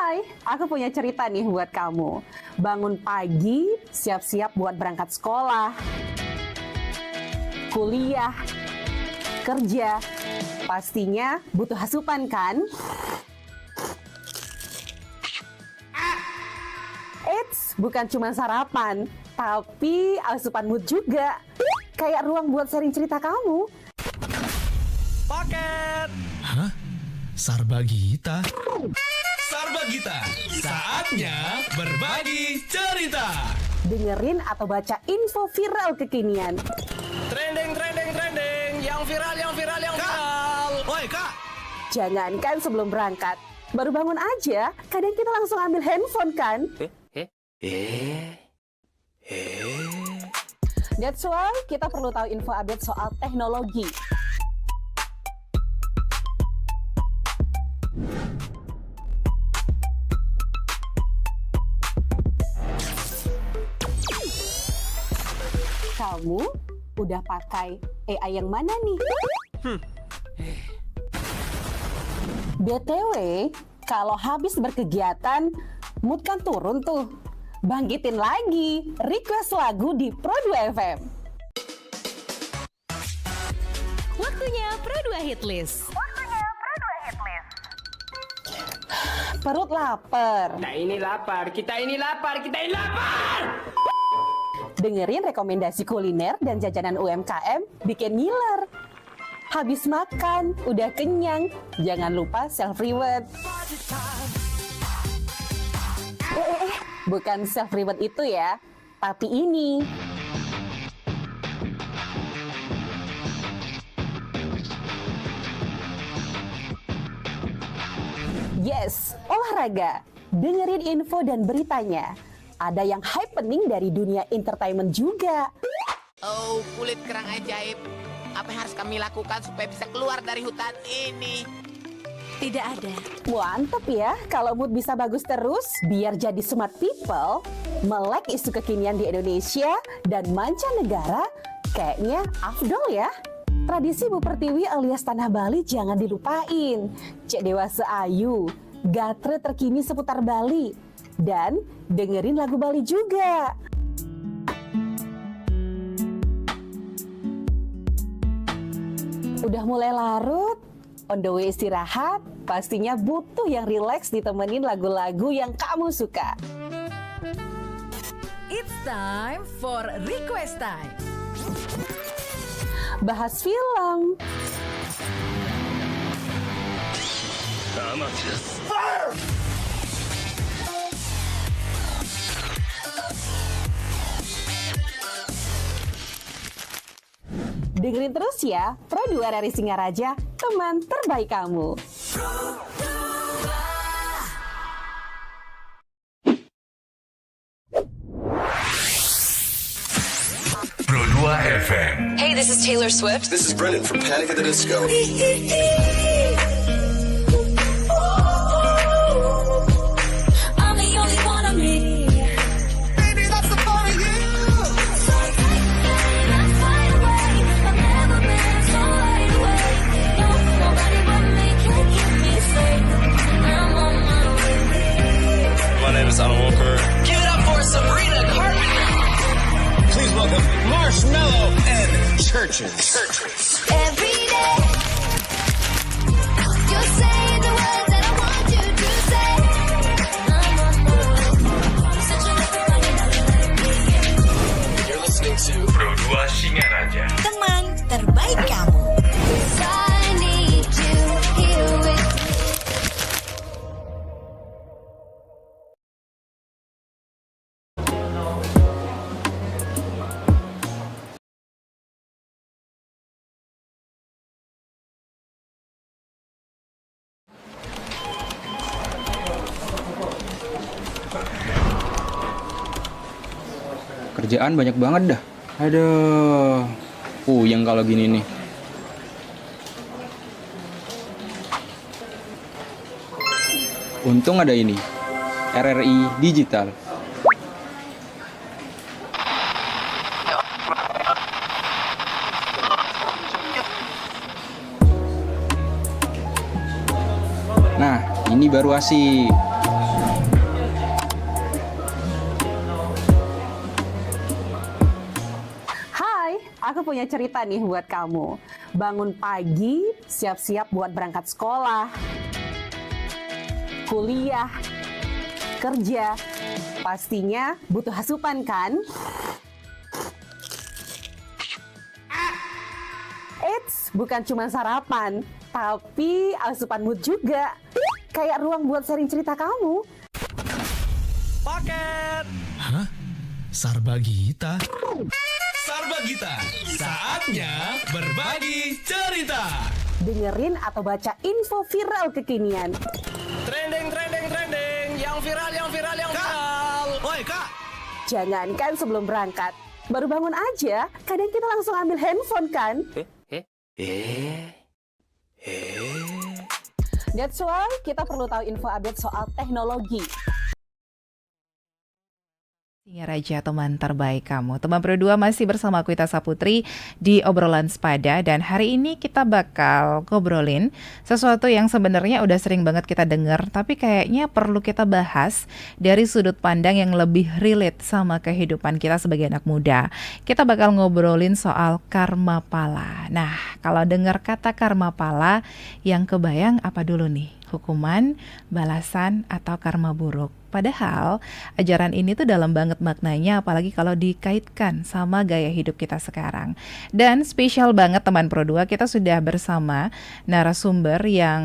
Hai, aku punya cerita nih buat kamu. Bangun pagi, siap-siap buat berangkat sekolah, kuliah, kerja. Pastinya butuh asupan kan? Eits, bukan cuma sarapan, tapi asupan mood juga. Kayak ruang buat sharing cerita kamu. Paket! Hah? Sarbagita? Sarbagita, saatnya berbagi cerita. Dengerin atau baca info viral kekinian. Trending, yang viral. Woi, Kak! Jangankan sebelum berangkat, baru bangun aja, kadang kita langsung ambil handphone kan? That's why kita perlu tahu info update soal teknologi. Kamu udah pakai AI yang mana nih? BTW, kalau habis berkegiatan, mood kan turun tuh. Bangkitin lagi, request lagu di Pro2 FM. Waktunya Pro2 Hitlist. Perut lapar. Kita ini lapar. Dengerin rekomendasi kuliner dan jajanan UMKM bikin ngiler. Habis makan, udah kenyang, jangan lupa self-reward. Bukan self-reward itu ya, tapi ini. Yes, olahraga. Dengerin info dan beritanya. Ada yang happening dari dunia entertainment juga. Oh, kulit kerang ajaib. Apa yang harus kami lakukan supaya bisa keluar dari hutan ini? Tidak ada. Mantep ya, kalau mood bisa bagus terus, biar jadi smart people, melek isu kekinian di Indonesia dan mancanegara, kayaknya afdol ya. Tradisi Bu Pertiwi alias Tanah Bali jangan dilupain. Cek Dewasa Ayu, gatre terkini seputar Bali, dan dengerin lagu Bali juga. Udah mulai larut, on the way istirahat, pastinya butuh yang rileks ditemenin lagu-lagu yang kamu suka. It's time for Request Time. Bahas film, dengerin terus ya, Pro2 dari Singaraja, teman terbaik kamu. Pro2 FM. Hey, this is Taylor Swift. This is Brendan from Panic at the Disco. I'm the only one of me. Baby, that's the fun of you. So take let's fly away. I've never been so wide awake. No, nobody but me can keep me safe. I'm on my way. My name is Alan Walker. Give it up for Sabrina Carpenter. Please welcome Marshmello and Churches. Every day, you're saying the words that I want you to say. I'm on my way. Such a You're listening to Pro2 Singaraja. Teman terbaik kamu. I need you here with me. Kerjaan banyak banget dah. Aduh. Puyeng kalau gini nih. Untung ada ini. RRI Digital. Nah, ini baru asik. punya cerita nih buat kamu. Bangun pagi, siap-siap buat berangkat sekolah, kuliah, kerja. Pastinya butuh asupan kan? Eits, bukan cuma sarapan, tapi asupan mood juga. Kayak ruang buat sharing cerita kamu. Paket. Hah? Sarbagita? Sarbagita, saatnya berbagi cerita. Dengerin atau baca info viral kekinian. Trending, yang viral, yang viral. Woi, Kak. Jangankan sebelum berangkat, baru bangun aja, kadang kita langsung ambil handphone kan? That's why kita perlu tahu info update soal teknologi. Singa Raja, teman terbaik kamu. Teman Pro2 masih bersama aku Ita Saputri di obrolan sepada, dan hari ini kita bakal ngobrolin sesuatu yang sebenarnya udah sering banget kita dengar, tapi kayaknya perlu kita bahas dari sudut pandang yang lebih relate sama kehidupan kita sebagai anak muda. Kita bakal ngobrolin soal karma pala. Nah, kalau dengar kata karma pala, yang kebayang apa dulu nih? Hukuman, balasan, atau karma buruk? Padahal ajaran ini tuh dalam banget maknanya, apalagi kalau dikaitkan sama gaya hidup kita sekarang. Dan spesial banget teman Pro2, kita sudah bersama narasumber yang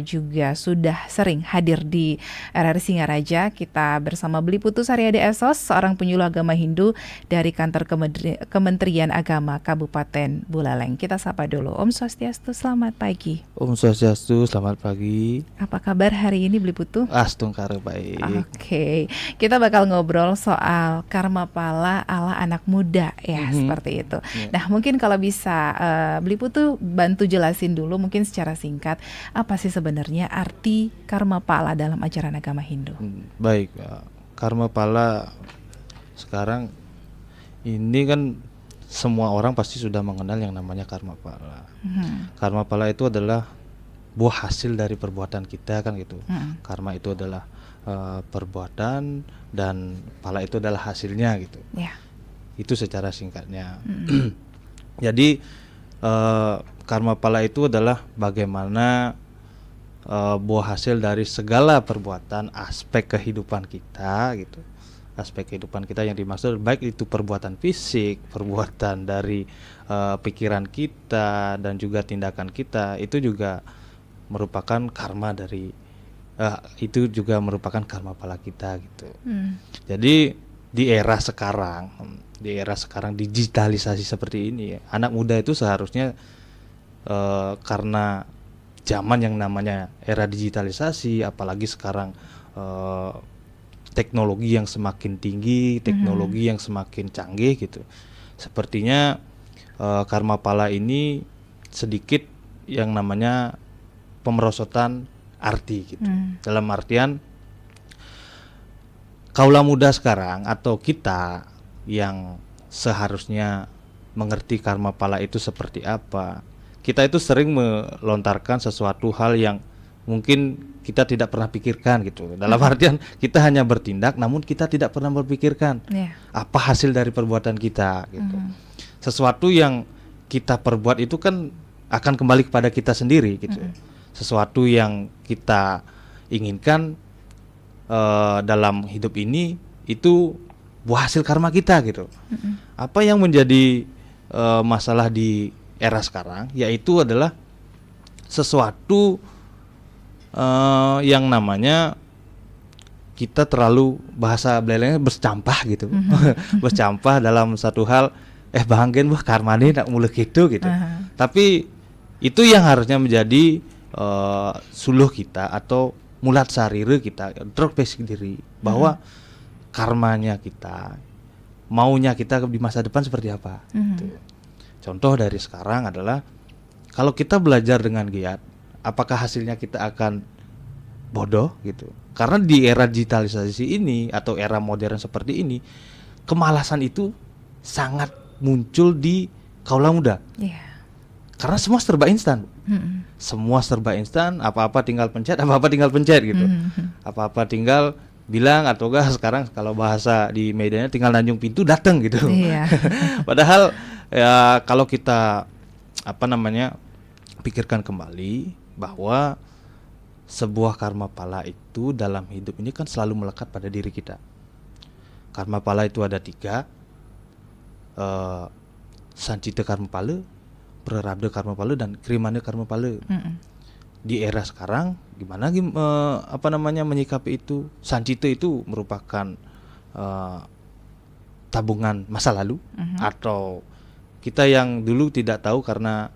juga sudah sering hadir di RRI Singaraja. Kita bersama Bli Putu Saryadi Esos, seorang penyuluh agama Hindu dari kantor Kementerian Agama Kabupaten Buleleng. Kita sapa dulu. Om Swastiastu, selamat pagi. Om Swastiastu, selamat pagi. Apa kabar hari ini Bli Putu? Astungkara baik. Oke, kita bakal ngobrol soal karma pala ala anak muda ya, seperti itu. Nah, mungkin kalau bisa Bli Putu bantu jelasin dulu mungkin secara singkat apa sih sebenarnya arti karma pala dalam ajaran agama Hindu. Baik, karma pala sekarang ini kan semua orang pasti sudah mengenal yang namanya karma pala. Karma pala itu adalah buah hasil dari perbuatan kita kan gitu. Karma itu adalah perbuatan dan pala itu adalah hasilnya gitu. Itu secara singkatnya. Jadi karma pala itu adalah bagaimana buah hasil dari segala perbuatan aspek kehidupan kita gitu. Aspek kehidupan kita yang dimaksud baik itu perbuatan fisik, perbuatan dari pikiran kita dan juga tindakan kita, itu juga merupakan karma dari itu juga merupakan karma pala kita gitu. Jadi di era sekarang digitalisasi seperti ini, anak muda itu seharusnya karena zaman yang namanya era digitalisasi, apalagi sekarang teknologi yang semakin tinggi, teknologi yang semakin canggih gitu. Sepertinya karma pala ini sedikit yang namanya pemerosotan arti gitu. Dalam artian kaula muda sekarang atau kita yang seharusnya mengerti karma pala itu seperti apa, kita itu sering melontarkan sesuatu hal yang mungkin kita tidak pernah pikirkan gitu. Dalam artian kita hanya bertindak namun kita tidak pernah berpikirkan apa hasil dari perbuatan kita gitu. Sesuatu yang kita perbuat itu kan akan kembali kepada kita sendiri gitu. Sesuatu yang kita inginkan dalam hidup ini itu buah hasil karma kita gitu. Apa yang menjadi masalah di era sekarang yaitu adalah sesuatu yang namanya kita terlalu, bahasa Belelengnya bercampah gitu. Bercampah dalam satu hal, bahanggen wah karma ini nak mulai gitu. Tapi itu yang harusnya menjadi suluh kita atau mulat sarire kita, introspeksi diri bahwa karmanya kita, maunya kita di masa depan seperti apa. Gitu. Contoh dari sekarang adalah kalau kita belajar dengan giat, apakah hasilnya kita akan bodoh gitu? Karena di era digitalisasi ini atau era modern seperti ini, kemalasan itu sangat muncul di kaula muda. Karena semua serba instan. Semua serba instan, apa-apa tinggal pencet gitu. Apa-apa tinggal bilang atau enggak sekarang kalau bahasa di medianya tinggal nanjung pintu datang gitu. Padahal ya kalau kita pikirkan kembali bahwa sebuah karma pala itu dalam hidup ini kan selalu melekat pada diri kita. Karma pala itu ada 3, sancita karma pala, prarabdha karma pala, dan krimana karma pala. Di era sekarang gimana menyikapi itu? Sancita itu merupakan tabungan masa lalu, atau kita yang dulu tidak tahu karena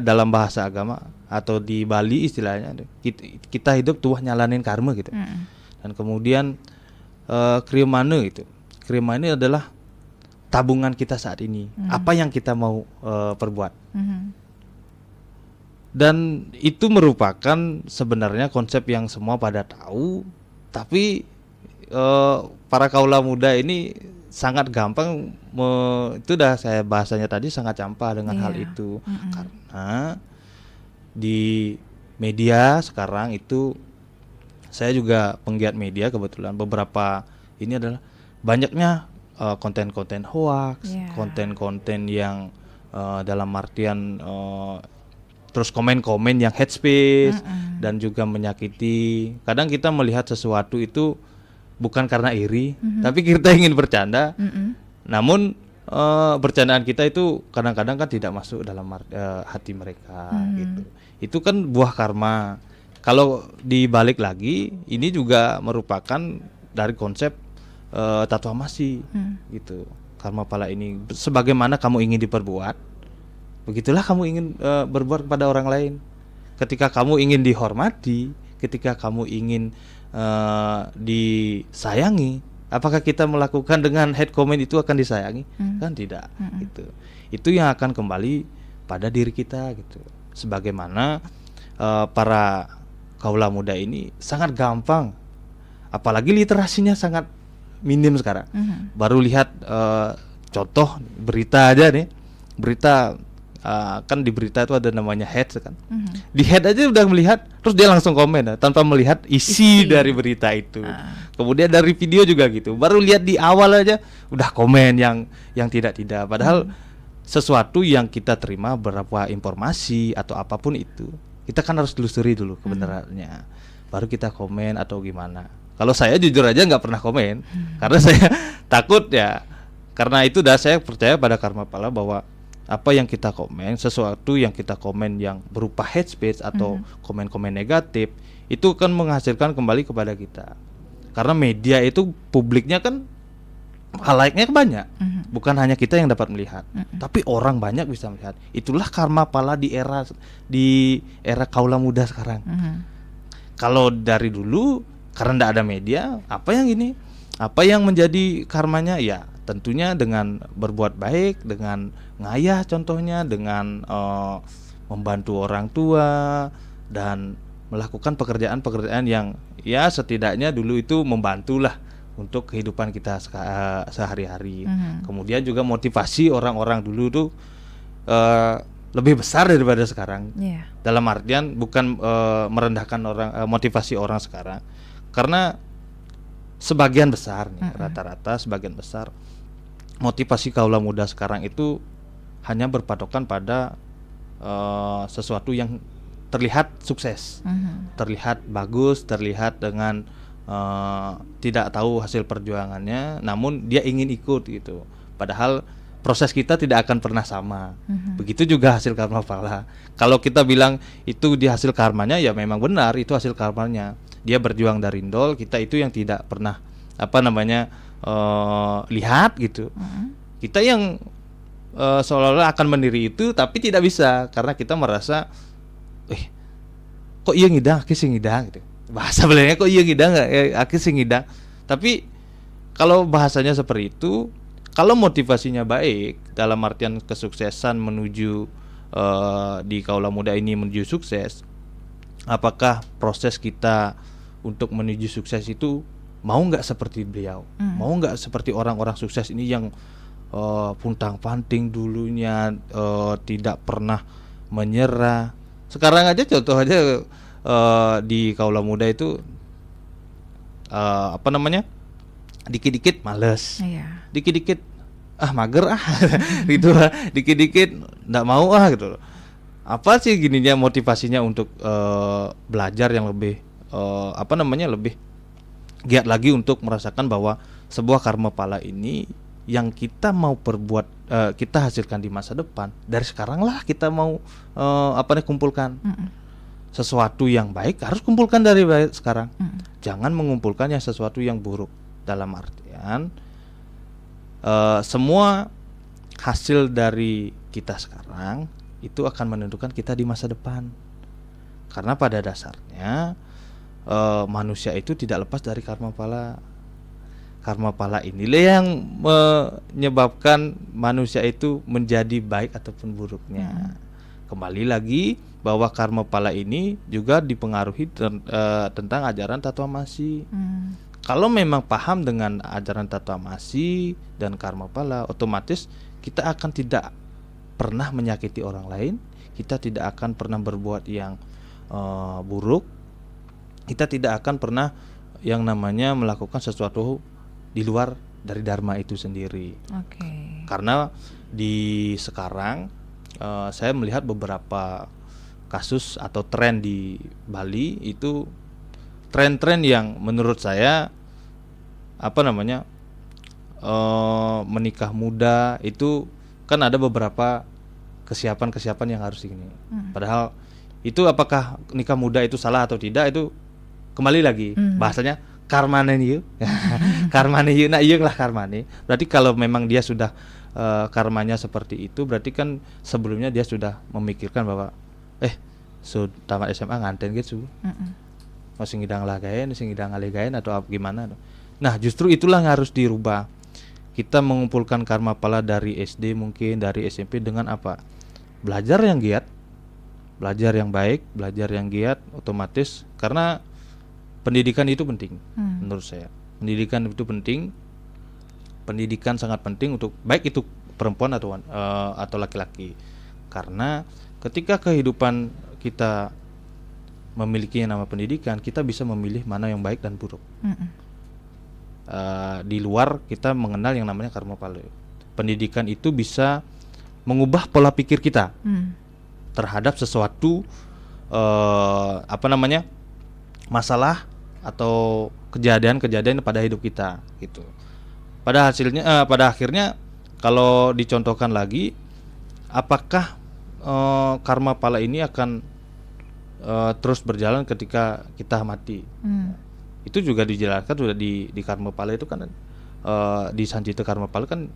dalam bahasa agama atau di Bali istilahnya kita hidup tuh nyalanin karma gitu. Dan kemudian krimana itu. Krimana adalah tabungan kita saat ini. Apa yang kita mau perbuat. Dan itu merupakan sebenarnya konsep yang semua pada tahu, tapi para kaula muda ini sangat gampang itu dah saya bahasanya tadi sangat campa dengan hal itu. Karena di media sekarang itu, saya juga penggiat media kebetulan, beberapa ini adalah banyaknya konten-konten hoax, konten-konten yang dalam artian terus komen-komen yang hate speech dan juga menyakiti. Kadang kita melihat sesuatu itu bukan karena iri, tapi kita ingin bercanda. Namun bercandaan kita itu kadang-kadang kan tidak masuk dalam hati mereka gitu. Itu kan buah karma. Kalau dibalik lagi, ini juga merupakan dari konsep tatuamasi gitu. Karma pala ini sebagaimana kamu ingin diperbuat, begitulah kamu ingin berbuat kepada orang lain. Ketika kamu ingin dihormati, ketika kamu ingin disayangi, apakah kita melakukan dengan hate comment itu akan disayangi? Kan tidak. Gitu. Itu yang akan kembali pada diri kita gitu. Sebagaimana para kaula muda ini sangat gampang, apalagi literasinya sangat minim sekarang. Baru lihat contoh berita aja nih, berita kan di berita itu ada namanya head kan. Di head aja udah melihat, terus dia langsung komen tanpa melihat isi dari berita itu. Kemudian dari video juga gitu. Baru lihat di awal aja udah komen yang tidak-tidak. Padahal sesuatu yang kita terima beberapa informasi atau apapun itu, kita kan harus telusuri dulu kebenarannya. Baru kita komen atau gimana. Kalau saya jujur aja nggak pernah komen karena saya takut ya. Karena itu saya percaya pada karma pala bahwa apa yang kita komen, sesuatu yang kita komen yang berupa hate speech atau komen-komen negatif, itu kan menghasilkan kembali kepada kita. Karena media itu publiknya kan halaiknya banyak, bukan hanya kita yang dapat melihat, tapi orang banyak bisa melihat. Itulah karma pala di era kaula muda sekarang. Kalau dari dulu karena tidak ada media, apa yang menjadi karmanya? Ya tentunya dengan berbuat baik, dengan ngayah contohnya, dengan membantu orang tua dan melakukan pekerjaan-pekerjaan yang ya setidaknya dulu itu membantulah untuk kehidupan kita sehari-hari. Kemudian juga motivasi orang-orang dulu tuh lebih besar daripada sekarang. Dalam artian bukan merendahkan motivasi orang sekarang, karena sebagian besar nih, rata-rata sebagian besar motivasi kaula muda sekarang itu hanya berpatokan pada sesuatu yang terlihat sukses, terlihat bagus, terlihat dengan tidak tahu hasil perjuangannya, namun dia ingin ikut gitu. Padahal proses kita tidak akan pernah sama. Begitu juga hasil karma pala. Kalau kita bilang itu di hasil karmanya, ya memang benar itu hasil karmanya. Dia berjuang dari nol, kita itu yang tidak pernah lihat gitu. Kita yang seolah-olah akan mendiri itu, tapi tidak bisa karena kita merasa kok iya ngidang, aki sing ngidang gitu. Bahasa Belandanya kok iya ngidang, aki sing ngidang. Tapi kalau bahasanya seperti itu, kalau motivasinya baik dalam artian kesuksesan menuju di kaula muda ini menuju sukses, apakah proses kita untuk menuju sukses itu mau nggak seperti beliau, mau nggak seperti orang-orang sukses ini yang puntang-panting dulunya, tidak pernah menyerah. Sekarang aja contoh aja di kaula muda itu dikit-dikit males, dikit-dikit mager gitu dikit-dikit nggak mau gitu. Apa sih gininya motivasinya untuk belajar yang lebih lebih giat lagi untuk merasakan bahwa sebuah karma pala ini yang kita mau perbuat, kita hasilkan di masa depan. Dari sekarang lah kita mau kumpulkan sesuatu yang baik, harus kumpulkan dari baik sekarang. Jangan mengumpulkan yang sesuatu yang buruk. Dalam artian semua hasil dari kita sekarang itu akan menentukan kita di masa depan. Karena pada dasarnya manusia itu tidak lepas dari karma pala. Karma pala inilah yang menyebabkan manusia itu menjadi baik ataupun buruknya. Kembali lagi bahwa karma pala ini juga dipengaruhi tentang ajaran Tattwamasi. Kalau memang paham dengan ajaran Tattwamasi dan karma pala, otomatis kita akan tidak pernah menyakiti orang lain, kita tidak akan pernah berbuat yang buruk, kita tidak akan pernah yang namanya melakukan sesuatu di luar dari dharma itu sendiri. Karena di sekarang saya melihat beberapa kasus atau tren di Bali itu tren-tren yang menurut saya menikah muda itu kan ada beberapa kesiapan yang harus ini. Padahal itu apakah nikah muda itu salah atau tidak itu kembali lagi bahasanya karmane ieu. Karmane ieu, nah ieu lah karmane. Berarti kalau memang dia sudah karmanya seperti itu, berarti kan sebelumnya dia sudah memikirkan bahwa tamat SMA nganten gitu. Masih ngidang lagain, masih ngidang alegain atau gimana. Nah, justru itulah yang harus dirubah. Kita mengumpulkan karma pala dari SD, mungkin dari SMP dengan apa? Belajar yang giat, belajar yang baik, belajar yang giat, otomatis karena pendidikan itu penting menurut saya. Pendidikan itu penting. Pendidikan sangat penting untuk baik itu perempuan atau laki-laki. Karena ketika kehidupan kita memiliki yang nama pendidikan, kita bisa memilih mana yang baik dan buruk. Di luar kita mengenal yang namanya karma pala. Pendidikan itu bisa mengubah pola pikir kita terhadap sesuatu masalah atau kejadian-kejadian pada hidup kita gitu. Pada akhirnya kalau dicontohkan lagi, apakah karma pala ini akan terus berjalan ketika kita mati? Itu juga dijelaskan sudah di karma pala itu kan di Sanjita karma pala kan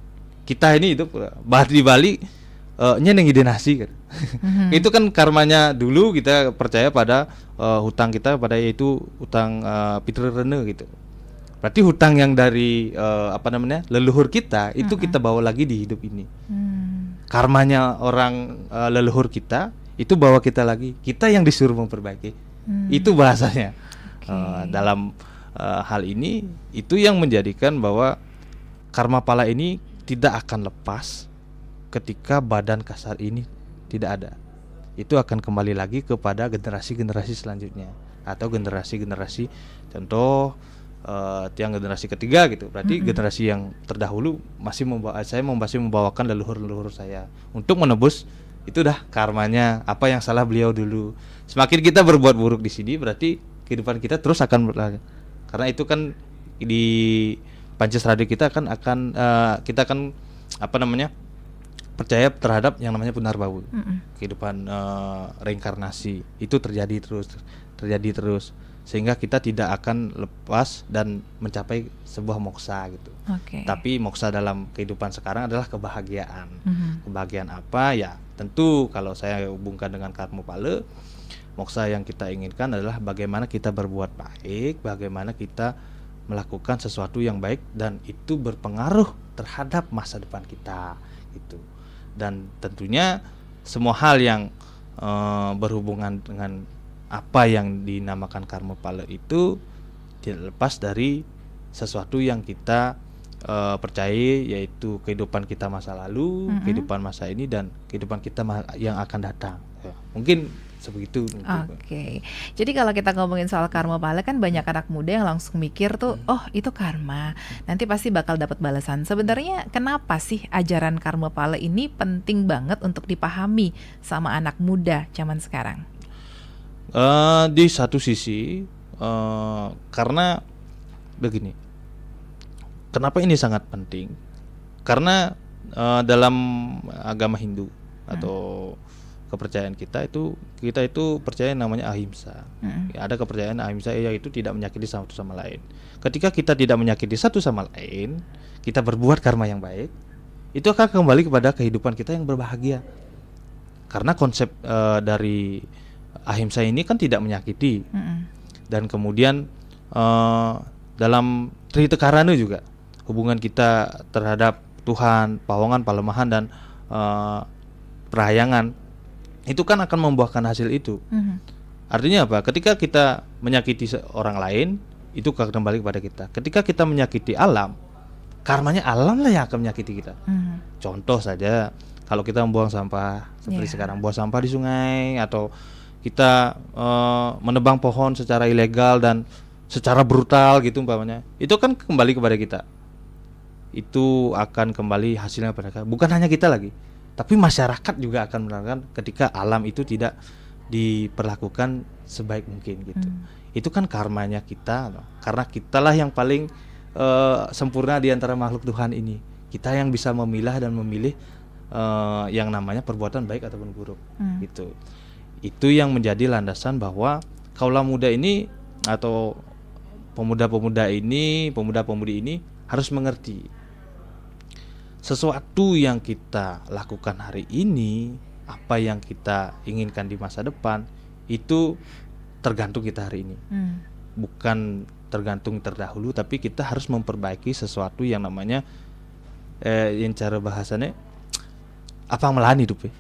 kita ini hidup di Bali nyeneng idenasi kan. Itu kan karmanya dulu kita percaya pada hutang kita pada yaitu hutang pitrarene gitu. Berarti hutang yang dari leluhur kita itu kita bawa lagi di hidup ini. Karmanya orang leluhur kita itu bawa kita lagi. Kita yang disuruh memperbaiki. Itu bahasanya. Dalam hal ini itu yang menjadikan bahwa karma pala ini tidak akan lepas ketika badan kasar ini tidak ada. Itu akan kembali lagi kepada generasi-generasi selanjutnya atau generasi-generasi, contoh yang generasi ketiga gitu. Berarti generasi yang terdahulu masih membawakan leluhur-leluhur saya untuk menebus itu dah karmanya apa yang salah beliau dulu. Semakin kita berbuat buruk di sini berarti kehidupan kita terus akan berlalu. Karena itu kan di Pancasrada kita kita akan percaya terhadap yang namanya punarbawu. Kehidupan reinkarnasi itu terjadi terus sehingga kita tidak akan lepas dan mencapai sebuah moksa gitu. Tapi moksa dalam kehidupan sekarang adalah kebahagiaan. Kebahagiaan apa? Ya tentu kalau saya hubungkan dengan karma pala, moksa yang kita inginkan adalah bagaimana kita berbuat baik, bagaimana kita melakukan sesuatu yang baik dan itu berpengaruh terhadap masa depan kita gitu. Dan tentunya semua hal yang berhubungan dengan apa yang dinamakan karma pala itu tidak lepas dari sesuatu yang kita percaya, yaitu kehidupan kita masa lalu, kehidupan masa ini dan kehidupan kita yang akan datang. Mungkin sebegitu. Oke. Jadi kalau kita ngomongin soal karma pahala kan banyak anak muda yang langsung mikir tuh, oh itu karma, nanti pasti bakal dapat balasan. Sebenarnya kenapa sih ajaran karma pahala ini penting banget untuk dipahami sama anak muda zaman sekarang? Di satu sisi karena begini, kenapa ini sangat penting? Karena dalam agama Hindu atau kepercayaan kita itu percaya namanya ahimsa. Ya, ada kepercayaan ahimsa yaitu tidak menyakiti satu sama lain. Ketika kita tidak menyakiti satu sama lain, kita berbuat karma yang baik, itu akan kembali kepada kehidupan kita yang berbahagia. Karena konsep dari ahimsa ini kan tidak menyakiti. Dan kemudian dalam Trita Karana juga hubungan kita terhadap Tuhan, pawangan, palemahan dan perhayangan itu kan akan membuahkan hasil itu. Artinya apa? Ketika kita menyakiti orang lain, itu akan kembali kepada kita. Ketika kita menyakiti alam, karmanya alam lah yang akan menyakiti kita. Contoh saja, kalau kita membuang sampah seperti sekarang, buang sampah di sungai, atau kita menebang pohon secara ilegal dan secara brutal gitu umpamanya, itu kan kembali kepada kita. Itu akan kembali hasilnya pada kita. Bukan hanya kita lagi, tapi masyarakat juga akan merasakan ketika alam itu tidak diperlakukan sebaik mungkin gitu. Itu kan karmanya kita, karena kitalah yang paling sempurna di antara makhluk Tuhan ini. Kita yang bisa memilah dan memilih yang namanya perbuatan baik ataupun buruk gitu. Itu yang menjadi landasan bahwa kaula muda ini atau pemuda-pemudi ini harus mengerti sesuatu yang kita lakukan hari ini, apa yang kita inginkan di masa depan, itu tergantung kita hari ini. Bukan tergantung terdahulu, tapi kita harus memperbaiki sesuatu yang namanya yang cara bahasanya apa melan hidup ya.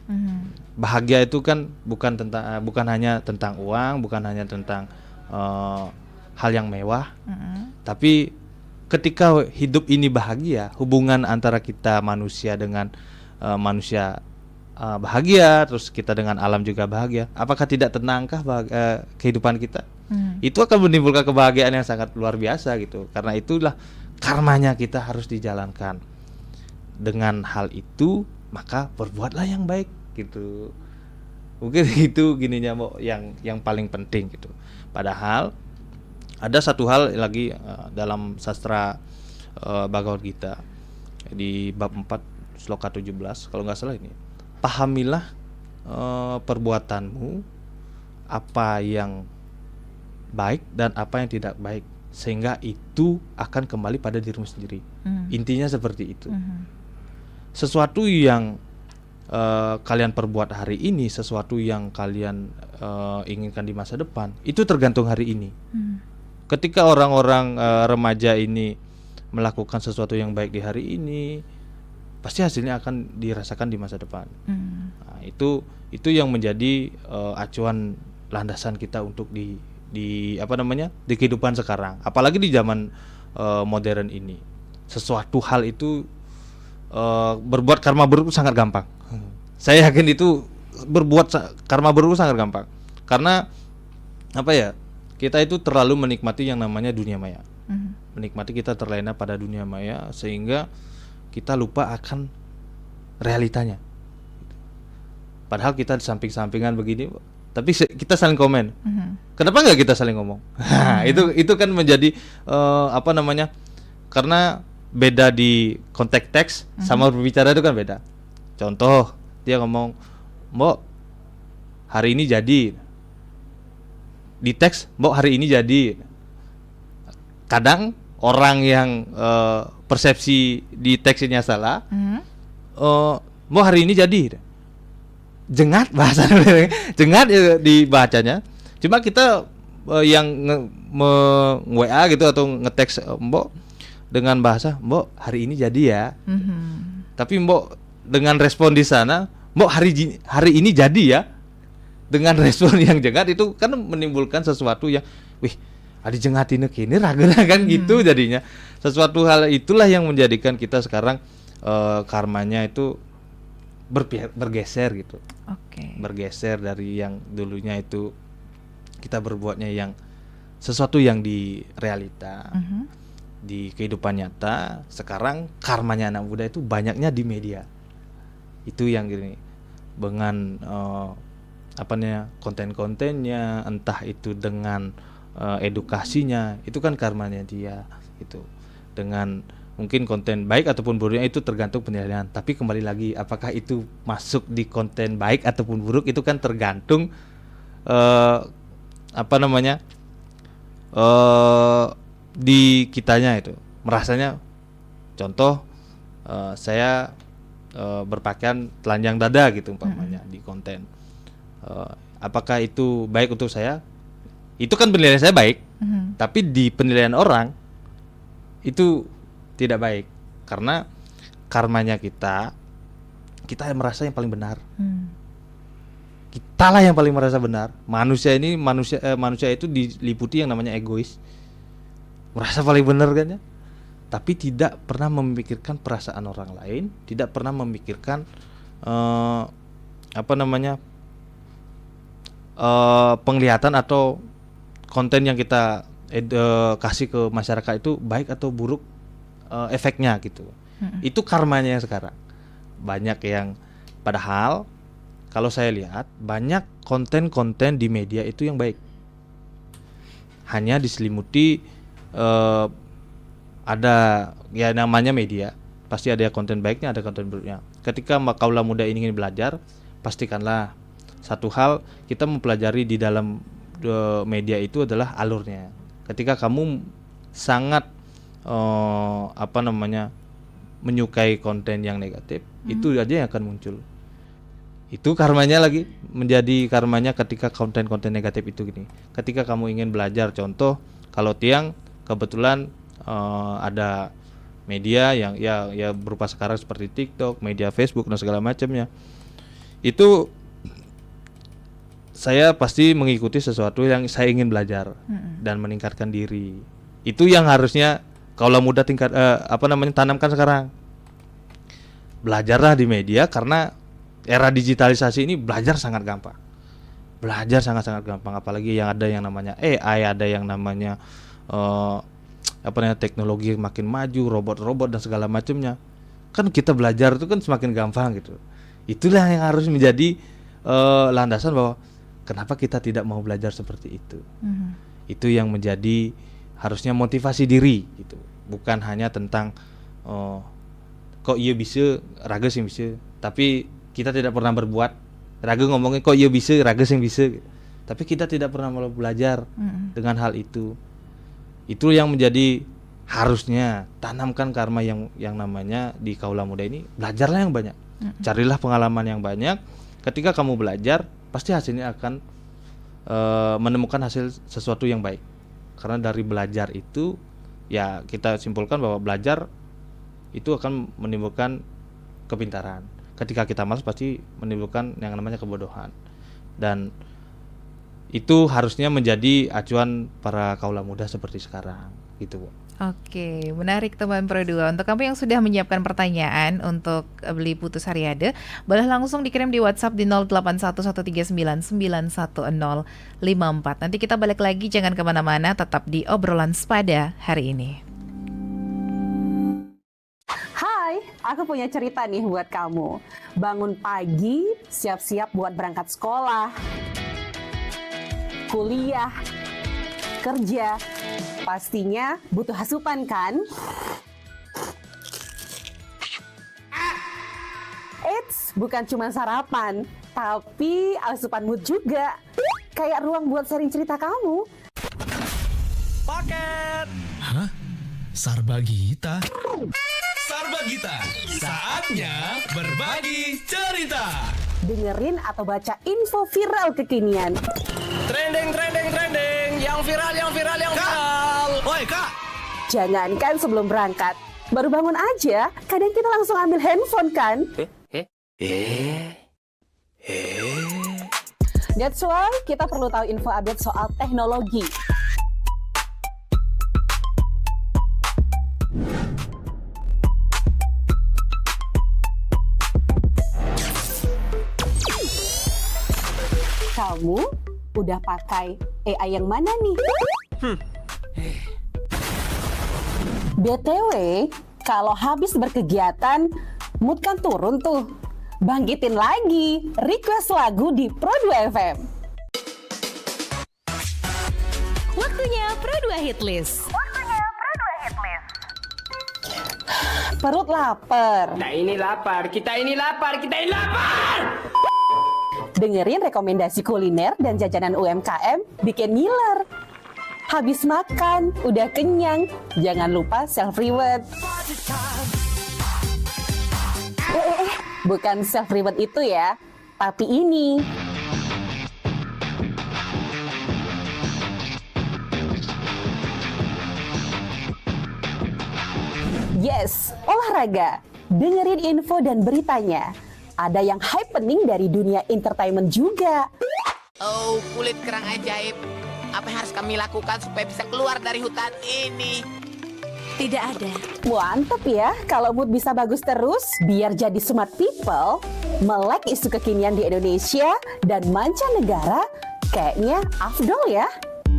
Bahagia itu kan bukan hanya tentang uang, bukan hanya tentang hal yang mewah, tapi ketika hidup ini bahagia, hubungan antara kita manusia dengan manusia bahagia, terus kita dengan alam juga bahagia, apakah tidak tenangkah kehidupan kita? Itu akan menimbulkan kebahagiaan yang sangat luar biasa gitu. Karena itulah karmanya kita harus dijalankan. Dengan hal itu maka berbuatlah yang baik gitu. Mungkin itu gininya Mbok yang paling penting gitu. Padahal ada satu hal lagi dalam sastra Bhagavad Gita di bab 4 sloka 17 kalau nggak salah ini. Pahamilah perbuatanmu, apa yang baik dan apa yang tidak baik, sehingga itu akan kembali pada dirimu sendiri. Intinya seperti itu. Sesuatu yang kalian perbuat hari ini, sesuatu yang kalian inginkan di masa depan, itu tergantung hari ini. Ketika orang-orang remaja ini melakukan sesuatu yang baik di hari ini, pasti hasilnya akan dirasakan di masa depan. Nah, itu yang menjadi acuan landasan kita untuk di kehidupan sekarang. Apalagi di zaman modern ini, sesuatu hal itu berbuat karma buruk sangat gampang. Saya yakin itu berbuat karma buruk sangat gampang. Karena apa ya? Kita itu terlalu menikmati yang namanya dunia maya. Menikmati, kita terlena pada dunia maya sehingga kita lupa akan realitanya. Padahal kita samping-sampingan begini, tapi kita saling komen. Kenapa nggak kita saling ngomong? Itu kan menjadi karena beda di konteks teks sama berbicara itu kan beda. Contoh, dia ngomong, "Mbok, hari ini jadi." Di teks, "Mbok, hari ini jadi." Kadang orang yang persepsi di teksnya salah, "Mbok, hari ini jadi." Jengat bahasa jengat dibacanya. Cuma kita yang nge-WA gitu atau nge-teks Mbok dengan bahasa, "Mbok, hari ini jadi ya." Tapi Mbok dengan respon di sana, "Mbok, hari ini jadi ya." Dengan respon yang jengat itu kan menimbulkan sesuatu yang, wih, adi jengatin kini ragu kan gitu jadinya. Sesuatu hal itulah yang menjadikan kita sekarang karmanya itu bergeser gitu. Oke. Bergeser dari yang dulunya itu kita berbuatnya yang sesuatu yang di realita, di kehidupan nyata. Sekarang karmanya anak muda itu banyaknya di media. Itu yang gini, dengan konten-kontennya, entah itu dengan edukasinya, itu kan karmanya dia itu. Dengan mungkin konten baik ataupun buruknya itu tergantung penilaian. Tapi kembali lagi, apakah itu masuk di konten baik ataupun buruk itu kan tergantung di kitanya itu merasanya. Contoh, saya berpakaian telanjang dada gitu umpamanya di konten. Apakah itu baik untuk saya? Itu kan penilaian saya baik, tapi di penilaian orang itu tidak baik, karena karmanya kita merasa yang paling benar. Kitalah yang paling merasa benar. Manusia itu diliputi yang namanya egois, merasa paling benar kan ya, tapi tidak pernah memikirkan perasaan orang lain, tidak pernah memikirkan penglihatan atau konten yang kita kasih ke masyarakat itu baik atau buruk efeknya gitu. Itu karmanya sekarang. Banyak yang, padahal kalau saya lihat banyak konten-konten di media itu yang baik, hanya diselimuti ada ya namanya media, pasti ada konten baiknya, ada konten buruknya. Ketika kaula muda ini ingin belajar, pastikanlah satu hal, kita mempelajari di dalam media itu adalah alurnya. Ketika kamu sangat menyukai konten yang negatif, itu aja yang akan muncul. Itu karmanya lagi, menjadi karmanya ketika konten-konten negatif itu gini. Ketika kamu ingin belajar, contoh kalau Tiang kebetulan ada media yang ya berupa sekarang seperti TikTok, media Facebook dan segala macamnya. Itu saya pasti mengikuti sesuatu yang saya ingin belajar dan meningkatkan diri. Itu yang harusnya kaula muda tanamkan sekarang. Belajarlah di media, karena era digitalisasi ini belajar sangat gampang. Belajar sangat-sangat gampang, apalagi yang ada yang namanya AI, ada yang namanya teknologi makin maju, robot-robot dan segala macamnya. Kan kita belajar itu kan semakin gampang gitu. Itulah yang harus menjadi landasan bahwa kenapa kita tidak mau belajar seperti itu. Itu yang menjadi harusnya motivasi diri gitu. Bukan hanya tentang kok iya bisa, raga sing bisa, tapi kita tidak pernah berbuat. Raga ngomongin kok iya bisa, raga sing bisa, tapi kita tidak pernah mau belajar dengan hal itu. Itu yang menjadi harusnya tanamkan karma yang namanya di kaula muda ini. Belajarlah yang banyak, carilah pengalaman yang banyak. Ketika kamu belajar, pasti hasilnya akan menemukan hasil sesuatu yang baik. Karena dari belajar itu, ya kita simpulkan bahwa belajar itu akan menimbulkan kepintaran. Ketika kita malas, pasti menimbulkan yang namanya kebodohan. Dan itu harusnya menjadi acuan para kaula muda seperti sekarang gitu, Bu. Oke, menarik teman Pro 2. Untuk kamu yang sudah menyiapkan pertanyaan untuk beli putus Hariade, boleh langsung dikirim di WhatsApp di 0811399154. Nanti kita balik lagi, jangan kemana-mana, tetap di obrolan sepada hari ini. Hai, aku punya cerita nih buat kamu. Bangun pagi, siap-siap buat berangkat sekolah, kuliah, kerja. Pastinya butuh asupan kan? Eits, bukan cuma sarapan, tapi asupan mood juga. Kayak ruang buat sharing cerita kamu. Paket. Hah? Sarbagita? Sarbagita, saatnya berbagi cerita. Dengerin atau baca info viral kekinian. Trending, yang viral. Woi, Kak. Jangankan sebelum berangkat, baru bangun aja, kadang kita langsung ambil handphone kan? That's why kita perlu tahu info update soal teknologi. udah pakai AI yang mana nih? BTW, kalau habis berkegiatan, mood kan turun tuh. Bangkitin lagi, request lagu di Pro2 FM. Waktunya Pro2 Hit List. Perut lapar. Kita ini lapar, kita ini lapar, kita ini lapar! Dengerin rekomendasi kuliner dan jajanan UMKM bikin ngiler. Habis makan, udah kenyang, jangan lupa self-reward. Bukan self-reward itu ya, tapi ini. Yes, olahraga. Dengerin info dan beritanya. Ada yang happening dari dunia entertainment juga. Oh, kulit kerang ajaib. Apa yang harus kami lakukan supaya bisa keluar dari hutan ini? Tidak ada. Mantep ya, kalau mood bisa bagus terus, biar jadi smart people, melek isu kekinian di Indonesia dan mancanegara, kayaknya afdol ya.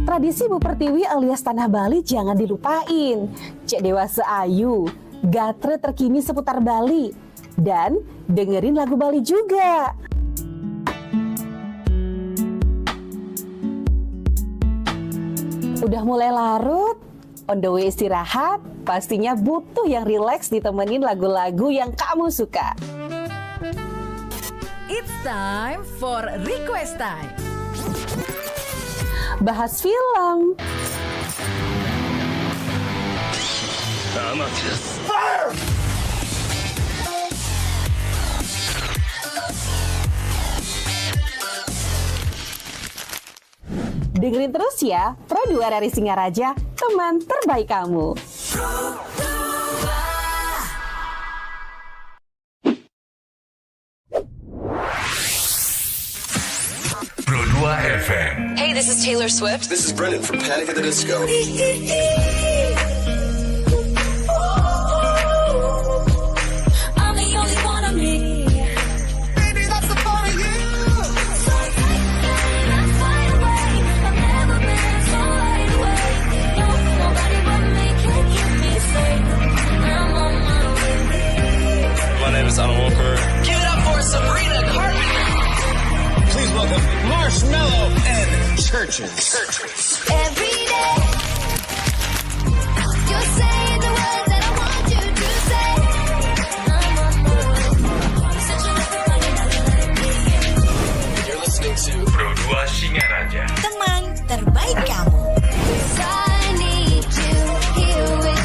Tradisi Bu Pertiwi alias Tanah Bali jangan dilupain. Cek Dewasa Ayu, gatre terkini seputar Bali. Dan dengerin lagu Bali juga. Udah mulai larut, on the way istirahat, pastinya butuh yang rileks ditemenin lagu-lagu yang kamu suka. It's time for Request Time. Bahas film, dengerin terus ya, Pro2 dari Singaraja, teman terbaik kamu. Pro2 FM. Hey, this is Taylor Swift. This is Brendan from Panic at the Disco. I'm the only one of me. Baby, that's the fun of you. So let's fly away. I've never been so wide awake. No, nobody but me can keep me safe. I'm on my way. My name is Alan Walker. Give it up for Sabrina Carpenter. Please welcome Marshmello and Churches. Every day, you're saying the words that I want you to say. I'm on my way. Such a You're listening to Pro2 Singaraja. Teman terbaik kamu. I need you here with me.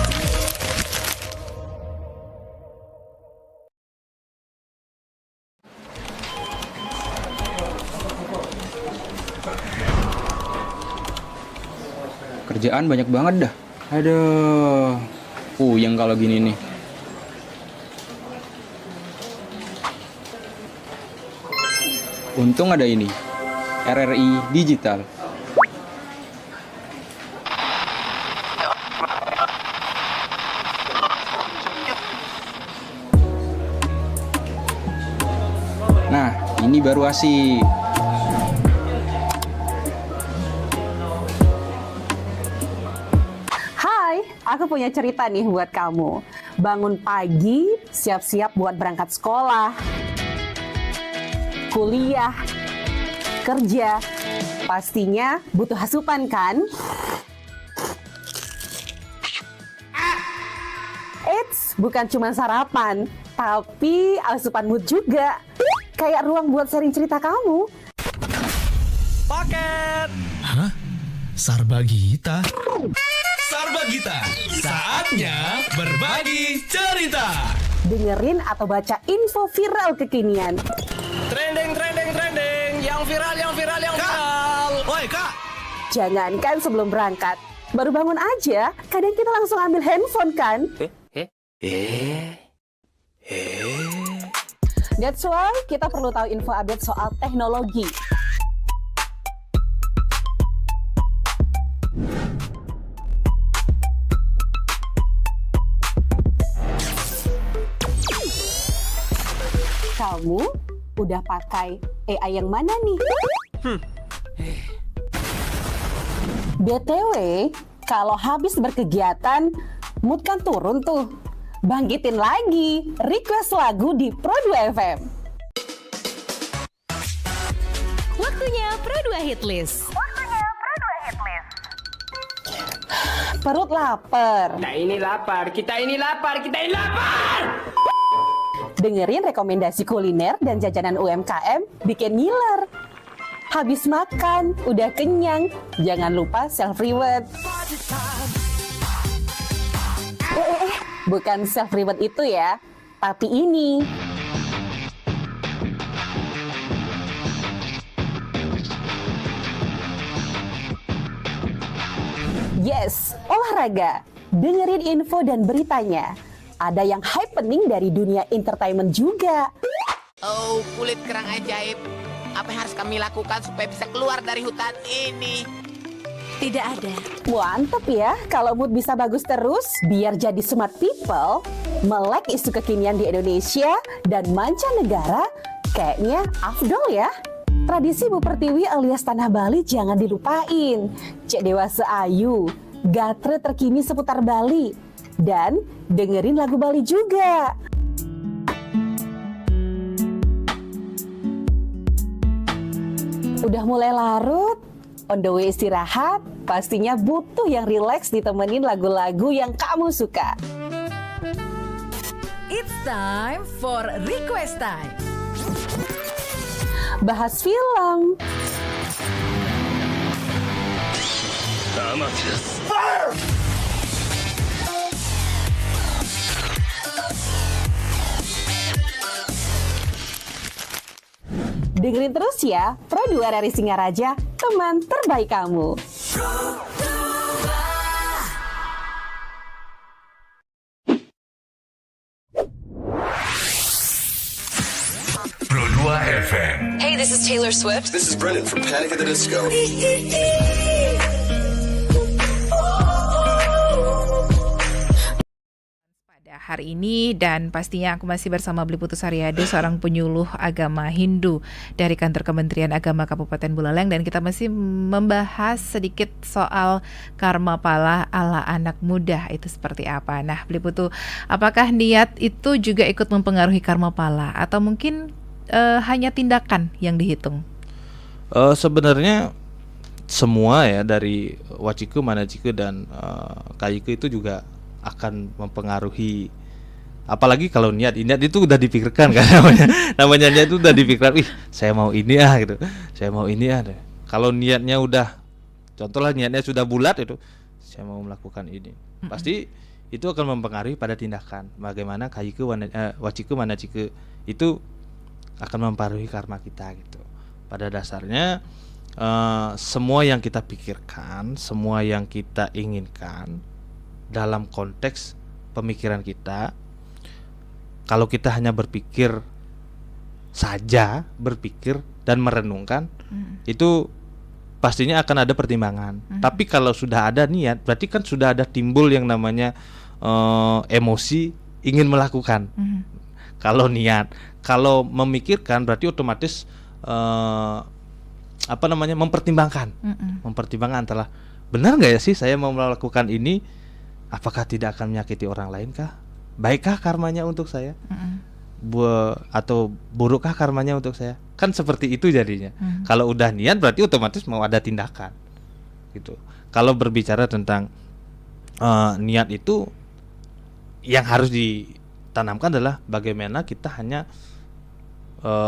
Kerjaan banyak banget dah. Aduh, puyeng kalau gini nih. Untung ada ini, RRI Digital. Nah, ini baru asik. Aku punya cerita nih buat kamu. Bangun pagi, siap-siap buat berangkat sekolah, kuliah, kerja. Pastinya butuh asupan kan? Eits, bukan cuma sarapan, tapi asupan mood juga. Kayak ruang buat sharing cerita kamu. Paket. Hah? Sarbagita? Sarbagita, saatnya berbagi cerita. Dengerin atau baca info viral kekinian. Trending, yang viral. Woi kak. Jangankan sebelum berangkat, baru bangun aja, kadang kita langsung ambil handphone kan? That's why kita perlu tahu info update soal teknologi. Kamu udah pakai AI yang mana nih? BTW, kalau habis berkegiatan, mood kan turun tuh. Bangkitin lagi, request lagu di Pro 2 FM. Waktunya Pro 2 Hit List. Perut lapar. Kita ini lapar, kita ini lapar, kita ini lapar. Dengerin rekomendasi kuliner dan jajanan UMKM bikin ngiler. Habis makan, udah kenyang, jangan lupa self-reward. Bukan self-reward itu ya, tapi ini. Yes, olahraga. Dengerin info dan beritanya. Ada yang happening dari dunia entertainment juga. Oh, kulit kerang ajaib. Apa yang harus kami lakukan supaya bisa keluar dari hutan ini? Tidak ada. Mantep ya, kalau mood bisa bagus terus, biar jadi smart people, melek isu kekinian di Indonesia dan mancanegara, kayaknya afdol ya. Tradisi Bu Pertiwi alias Tanah Bali jangan dilupain. Cek Dewasa Ayu, gatre terkini seputar Bali, dan dengerin lagu Bali juga. Udah mulai larut, on the way istirahat, pastinya butuh yang rileks ditemenin lagu-lagu yang kamu suka. It's time for Request Time. Bahas film, dengerin terus ya, Pro 2 dari Singaraja, teman terbaik kamu. Pro 2 FM. Hey, this is Taylor Swift. This is Brendan from Panic at the Disco. Hari ini, dan pastinya aku masih bersama Bli Putus Haryadi, seorang penyuluh agama Hindu dari Kantor Kementerian Agama Kabupaten Buleleng, dan kita masih membahas sedikit soal karma pala ala anak muda itu seperti apa. Nah, Bli Putu, apakah niat itu juga ikut mempengaruhi karma pala atau mungkin hanya tindakan yang dihitung? Sebenarnya semua ya, dari waciku, manaciku dan kayiku itu juga akan mempengaruhi, apalagi kalau niat itu udah dipikirkan kan, namanya niat itu udah dipikirkan, saya mau ini gitu, saya mau ini deh. Kalau niatnya udah, contohlah niatnya sudah bulat itu, saya mau melakukan ini, pasti itu akan mempengaruhi pada tindakan. Bagaimana kayiku, waciku, manaciku itu akan mempengaruhi karma kita gitu. Pada dasarnya semua yang kita pikirkan, semua yang kita inginkan dalam konteks pemikiran kita, kalau kita hanya berpikir saja, berpikir dan merenungkan, itu pastinya akan ada pertimbangan. Tapi kalau sudah ada niat, berarti kan sudah ada timbul yang namanya emosi ingin melakukan. Kalau niat, kalau memikirkan berarti otomatis mempertimbangkan, mempertimbangkan antara benar nggak ya sih saya mau melakukan ini. Apakah tidak akan menyakiti orang lain kah? Baikkah karmanya untuk saya? Atau burukkah karmanya untuk saya? Kan seperti itu jadinya. Kalau udah niat berarti otomatis mau ada tindakan gitu. Kalau berbicara tentang niat itu, yang harus ditanamkan adalah bagaimana kita hanya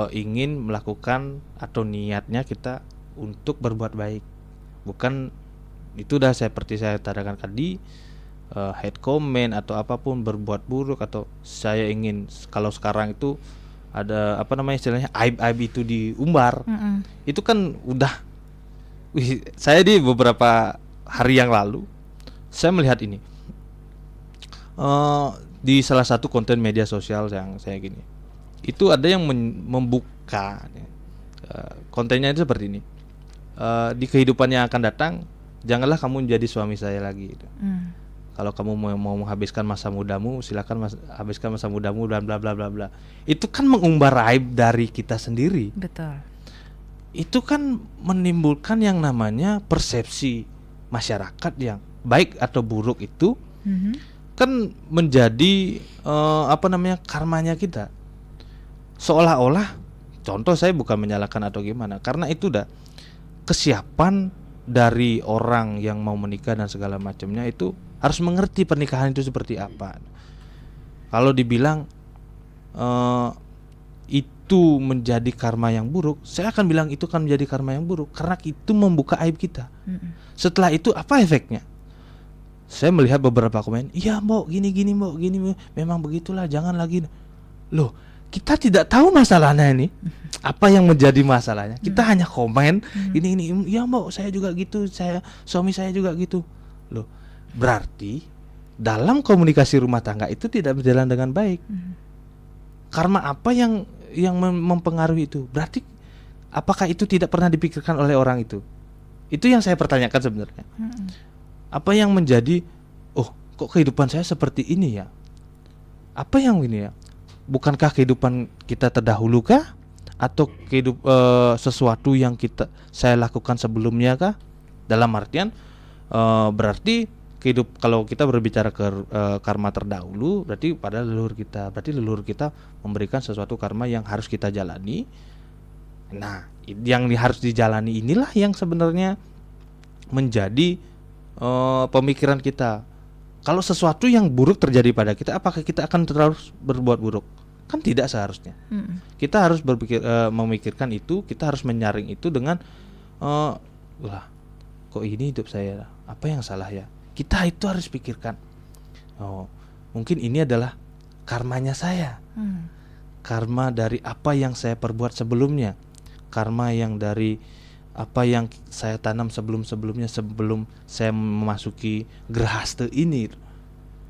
ingin melakukan, atau niatnya kita untuk berbuat baik. Bukan itu udah seperti saya tadakan tadi, hate comment atau apapun, berbuat buruk, atau saya ingin, kalau sekarang itu ada istilahnya aib-aib itu diumbar. Itu kan udah, saya di beberapa hari yang lalu saya melihat ini di salah satu konten media sosial yang saya gini, itu ada yang membuka kontennya itu seperti ini, di kehidupan yang akan datang janganlah kamu menjadi suami saya lagi gitu. Kalau kamu mau menghabiskan masa mudamu, silakan habiskan masa mudamu dan bla bla bla bla. Itu kan mengumbar aib dari kita sendiri. Betul. itu kan menimbulkan yang namanya persepsi masyarakat yang baik atau buruk itu kan menjadi karmanya kita. Seolah-olah, contoh saya bukan menyalahkan atau gimana, karena itu udah kesiapan dari orang yang mau menikah dan segala macamnya itu harus mengerti pernikahan itu seperti apa. Kalau dibilang itu menjadi karma yang buruk, saya akan bilang itu kan menjadi karma yang buruk karena itu membuka aib kita. Setelah itu apa efeknya? Saya melihat beberapa komen, iya mbok gini mbok gini, memang begitulah, jangan lagi. Loh, kita tidak tahu masalahnya ini, apa yang menjadi masalahnya. Kita hanya komen ini, iya mbok saya juga gitu, suami saya juga gitu. Loh, berarti dalam komunikasi rumah tangga itu tidak berjalan dengan baik. Karma apa yang mempengaruhi itu? Berarti apakah itu tidak pernah dipikirkan oleh orang itu? Itu yang saya pertanyakan sebenarnya. Apa yang menjadi, oh kok kehidupan saya seperti ini ya? Apa yang ini ya? Bukankah kehidupan kita terdahulu kah? Atau sesuatu yang saya lakukan sebelumnya kah? Dalam artian berarti kalau kita berbicara karma terdahulu, berarti pada leluhur kita. Berarti leluhur kita memberikan sesuatu karma yang harus kita jalani. Nah, yang harus dijalani inilah yang sebenarnya menjadi pemikiran kita. Kalau sesuatu yang buruk terjadi pada kita, apakah kita akan terus berbuat buruk? Kan tidak seharusnya. Kita harus memikirkan itu, kita harus menyaring itu dengan lah, kok ini hidup saya, apa yang salah ya? Kita itu harus pikirkan, oh mungkin ini adalah karmanya saya, karma dari apa yang saya perbuat sebelumnya, karma yang dari apa yang saya tanam sebelum saya memasuki Grahasta ini.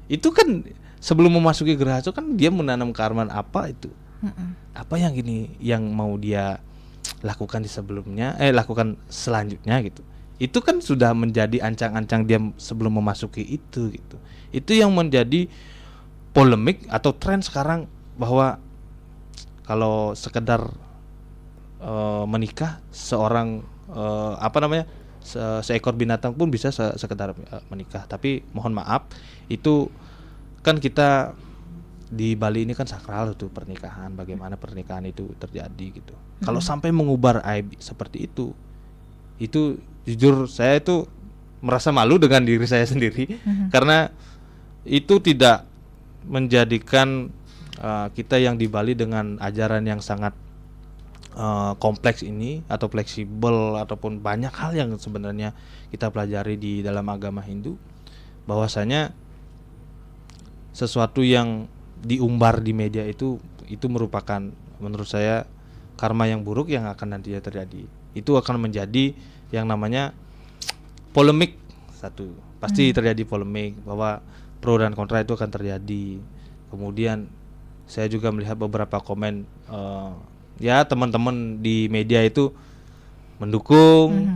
Itu kan sebelum memasuki Grahasta kan dia menanam karma apa itu, apa yang yang mau dia lakukan di sebelumnya, lakukan selanjutnya gitu. Itu kan sudah menjadi ancang-ancang dia sebelum memasuki itu gitu. Itu yang menjadi polemik atau tren sekarang, bahwa kalau sekedar menikah seorang seekor binatang pun bisa sekedar menikah. Tapi mohon maaf, itu kan kita di Bali ini kan sakral itu pernikahan, bagaimana pernikahan itu terjadi gitu. Kalau sampai mengubar aib seperti itu jujur saya itu merasa malu dengan diri saya sendiri, karena itu tidak menjadikan kita yang di Bali dengan ajaran yang sangat kompleks ini atau fleksibel, ataupun banyak hal yang sebenarnya kita pelajari di dalam agama Hindu, bahwasanya sesuatu yang diumbar di media itu merupakan menurut saya karma yang buruk yang akan nantinya terjadi. Itu akan menjadi yang namanya polemik. Pasti terjadi polemik, bahwa pro dan kontra itu akan terjadi. Kemudian saya juga melihat beberapa komen, ya teman-teman di media itu mendukung,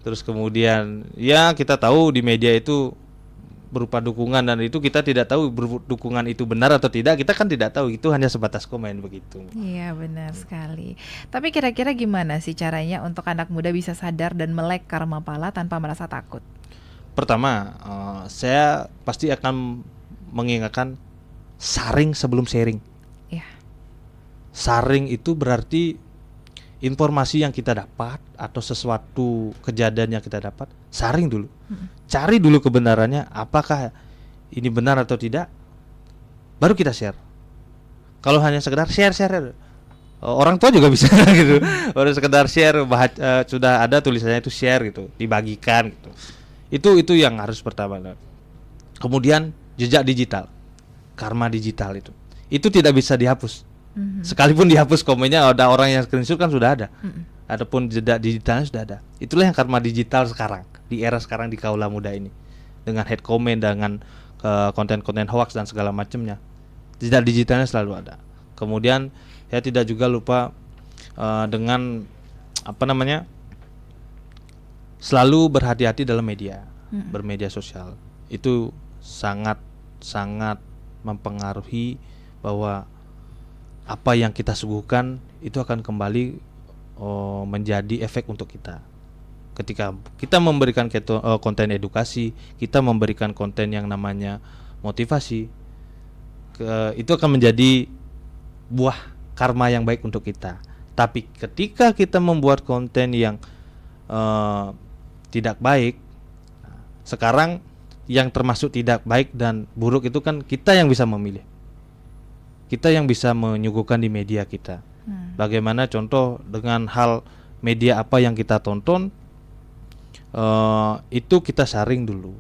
terus kemudian ya kita tahu di media itu berupa dukungan, dan itu kita tidak tahu dukungan itu benar atau tidak, kita kan tidak tahu, itu hanya sebatas komen begitu. Iya benar sekali. Tapi kira-kira gimana sih caranya untuk anak muda bisa sadar dan melek karma pala tanpa merasa takut? Pertama, saya pasti akan mengingatkan saring sebelum sharing. Iya. Saring itu berarti informasi yang kita dapat atau sesuatu kejadian yang kita dapat, saring dulu. Cari dulu kebenarannya, apakah ini benar atau tidak, baru kita share. Kalau hanya sekedar share, orang tua juga bisa gitu. Baru sekedar share, sudah ada tulisannya itu share gitu, dibagikan gitu. Itu yang harus pertama. Kemudian jejak digital, karma digital itu tidak bisa dihapus. Sekalipun dihapus komennya, ada orang yang screenshot kan sudah ada. Adapun jejak digitalnya sudah ada. Itulah yang karma digital sekarang, di era sekarang, di kaula muda ini, dengan head comment, dengan konten-konten hoax dan segala macamnya. Jejak digitalnya selalu ada. Kemudian saya tidak juga lupa dengan selalu berhati-hati dalam media, bermedia sosial. Itu sangat mempengaruhi bahwa apa yang kita suguhkan itu akan kembali menjadi efek untuk kita. Ketika kita memberikan konten edukasi, kita memberikan konten yang namanya motivasi, itu akan menjadi buah karma yang baik untuk kita. Tapi ketika kita membuat konten yang tidak baik, sekarang yang termasuk tidak baik dan buruk itu kan kita yang bisa memilih. Kita yang bisa menyuguhkan di media kita. Bagaimana contoh dengan hal media apa yang kita tonton, itu kita saring dulu.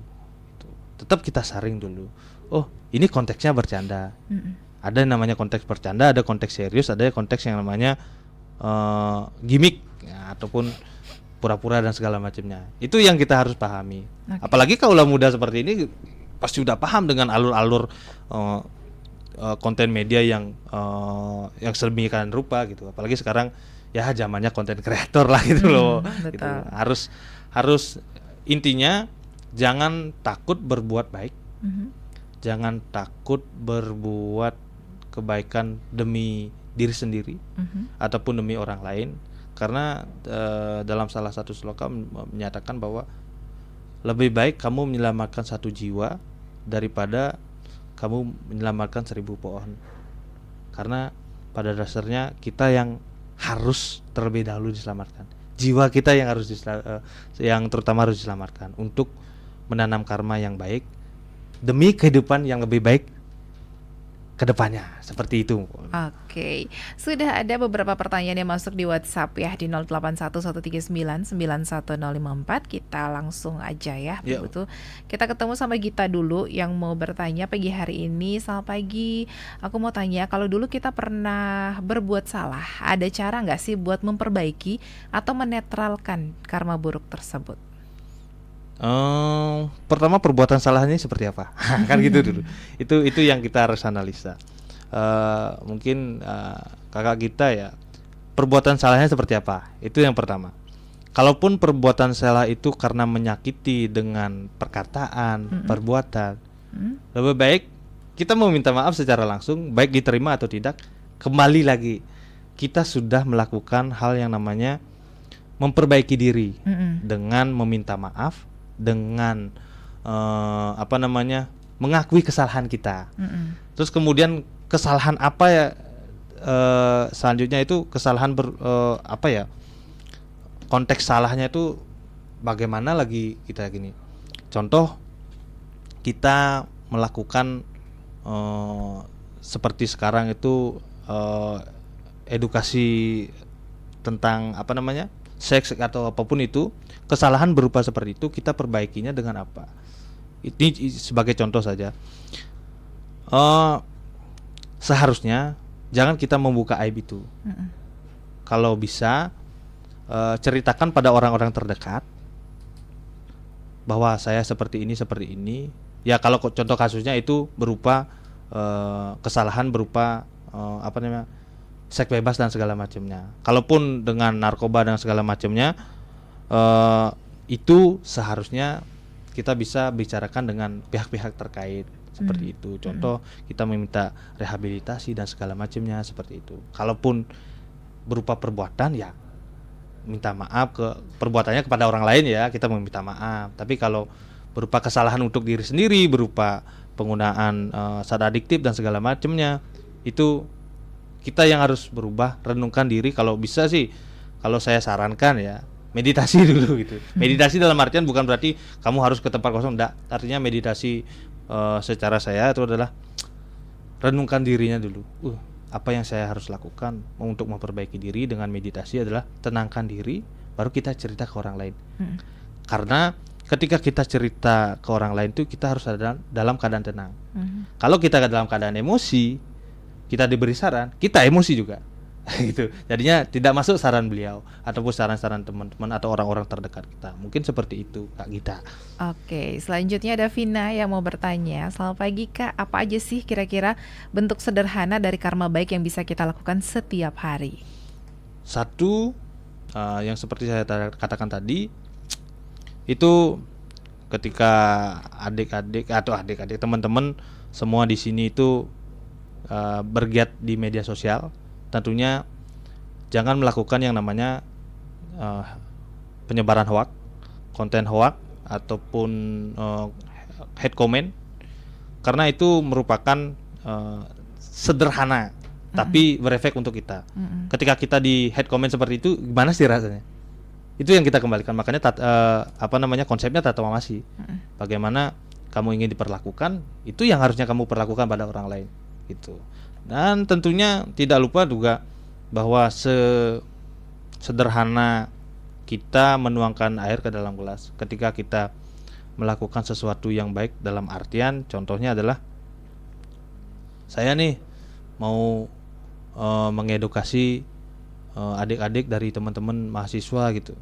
Tetap kita saring dulu. Oh, ini konteksnya bercanda. Ada yang namanya konteks bercanda, ada konteks serius, ada konteks yang namanya gimmick ya, ataupun pura-pura dan segala macamnya. Itu yang kita harus pahami. Apalagi kaula muda seperti ini pasti udah paham dengan alur-alur konten media yang sedemikian rupa gitu. Apalagi sekarang ya zamannya konten kreator lah gitu loh. Gitu. Harus intinya jangan takut berbuat baik. Jangan takut berbuat kebaikan demi diri sendiri ataupun demi orang lain. Karena dalam salah satu sloka menyatakan bahwa lebih baik kamu menyelamatkan satu jiwa daripada kamu menyelamatkan 1000 pohon. Karena pada dasarnya kita yang harus terlebih dahulu diselamatkan. Jiwa kita yang harus yang terutama harus diselamatkan untuk menanam karma yang baik demi kehidupan yang lebih baik ke depannya, seperti itu. Oke, sudah ada beberapa pertanyaan yang masuk di WhatsApp ya di 0811399154. Kita langsung aja ya. Begitu. Kita ketemu sama Gita dulu yang mau bertanya pagi hari ini. Selamat pagi. Aku mau tanya, kalau dulu kita pernah berbuat salah, ada cara nggak sih buat memperbaiki atau menetralkan karma buruk tersebut? Pertama perbuatan salahnya seperti apa? Kan gitu dulu. Itu yang kita harus analisa. Mungkin kakak kita ya, perbuatan salahnya seperti apa? Itu yang pertama. Kalaupun perbuatan salah itu karena menyakiti dengan perkataan, perbuatan, lebih baik kita mau minta maaf secara langsung, baik diterima atau tidak. Kembali lagi, kita sudah melakukan hal yang namanya memperbaiki diri dengan meminta maaf, dengan mengakui kesalahan kita. Terus kemudian kesalahan apa ya, selanjutnya itu kesalahan konteks salahnya itu bagaimana lagi kita gini. Contoh kita melakukan seperti sekarang itu edukasi tentang seks atau apapun itu, kesalahan berupa seperti itu kita perbaikinya dengan apa? Ini sebagai contoh saja. Seharusnya jangan kita membuka aib itu. Kalau bisa ceritakan pada orang-orang terdekat bahwa saya seperti ini. Ya kalau contoh kasusnya itu berupa kesalahan berupa seks bebas dan segala macamnya. Kalaupun dengan narkoba dan segala macamnya, itu seharusnya kita bisa bicarakan dengan pihak-pihak terkait seperti itu. Contoh kita meminta rehabilitasi dan segala macamnya seperti itu. Kalaupun berupa perbuatan ya minta maaf ke perbuatannya kepada orang lain ya, kita meminta maaf. Tapi kalau berupa kesalahan untuk diri sendiri, berupa penggunaan zat adiktif dan segala macamnya, itu kita yang harus berubah, renungkan diri. Kalau bisa sih, kalau saya sarankan ya, meditasi dulu gitu. Meditasi dalam artian bukan berarti kamu harus ke tempat kosong, enggak. Artinya meditasi secara saya itu adalah renungkan dirinya dulu. Apa yang saya harus lakukan untuk memperbaiki diri dengan meditasi adalah tenangkan diri, baru kita cerita ke orang lain. Karena ketika kita cerita ke orang lain itu kita harus ada dalam keadaan tenang. Kalau kita dalam keadaan emosi, kita diberi saran, kita emosi juga. Gitu. Jadinya tidak masuk saran beliau ataupun saran-saran teman-teman atau orang-orang terdekat kita. Mungkin seperti itu Kak Gita. Oke, selanjutnya ada Vina yang mau bertanya. Selamat pagi Kak, apa aja sih kira-kira bentuk sederhana dari karma baik yang bisa kita lakukan setiap hari? Satu, yang seperti saya katakan tadi, itu ketika adik-adik teman-teman semua di sini itu bergiat di media sosial, tentunya jangan melakukan yang namanya penyebaran hoak, konten hoak ataupun hate comment, karena itu merupakan sederhana tapi berefek untuk kita. Ketika kita di hate comment seperti itu, gimana sih rasanya? Itu yang kita kembalikan. Makanya konsepnya tatomamasi. Bagaimana kamu ingin diperlakukan, itu yang harusnya kamu perlakukan pada orang lain gitu. Dan tentunya tidak lupa juga bahwa sederhana kita menuangkan air ke dalam gelas ketika kita melakukan sesuatu yang baik, dalam artian contohnya adalah saya nih mau mengedukasi adik-adik dari teman-teman mahasiswa gitu.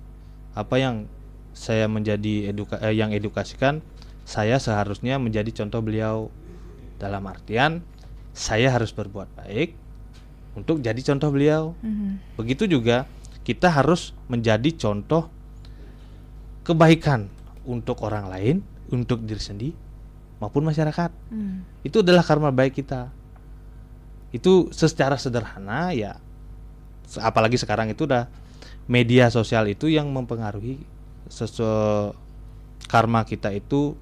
Apa yang saya menjadi yang edukasikan, saya seharusnya menjadi contoh beliau, dalam artian saya harus berbuat baik untuk jadi contoh beliau. Begitu juga kita harus menjadi contoh kebaikan untuk orang lain, untuk diri sendiri maupun masyarakat. Itu adalah karma baik kita. Itu secara sederhana ya, apalagi sekarang itu udah media sosial itu yang mempengaruhi karma kita itu,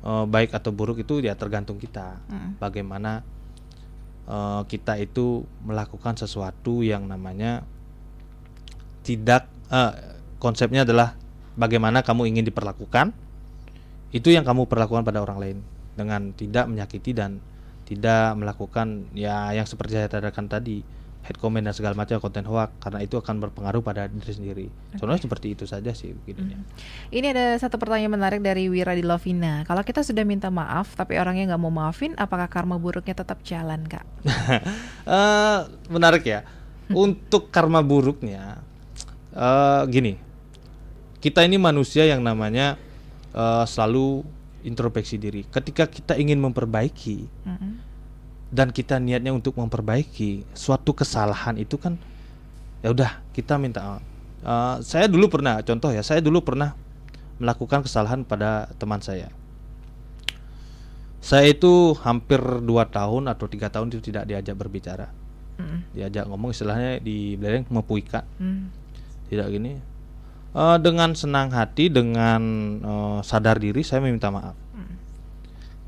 baik atau buruk itu ya tergantung kita. Bagaimana kita itu melakukan sesuatu yang namanya tidak, konsepnya adalah bagaimana kamu ingin diperlakukan, itu yang kamu perlakukan pada orang lain dengan tidak menyakiti dan tidak melakukan ya yang seperti saya katakan tadi, hate comment dan segala macam konten hoax, karena itu akan berpengaruh pada diri sendiri. Contohnya seperti itu saja sih begininya. Ini ada satu pertanyaan menarik dari Wira di Lovina. Kalau kita sudah minta maaf tapi orangnya nggak mau maafin, apakah karma buruknya tetap jalan, Kak? Menarik ya. Untuk karma buruknya, gini, kita ini manusia yang namanya selalu introspeksi diri. Ketika kita ingin memperbaiki dan kita niatnya untuk memperbaiki suatu kesalahan itu kan, ya udah kita minta. Saya dulu pernah, contoh ya, saya dulu pernah melakukan kesalahan pada teman saya. Saya itu hampir 2 tahun atau 3 tahun itu tidak diajak berbicara, diajak ngomong, istilahnya di Belereng mepuika, tidak gini. Dengan senang hati, dengan sadar diri saya meminta maaf.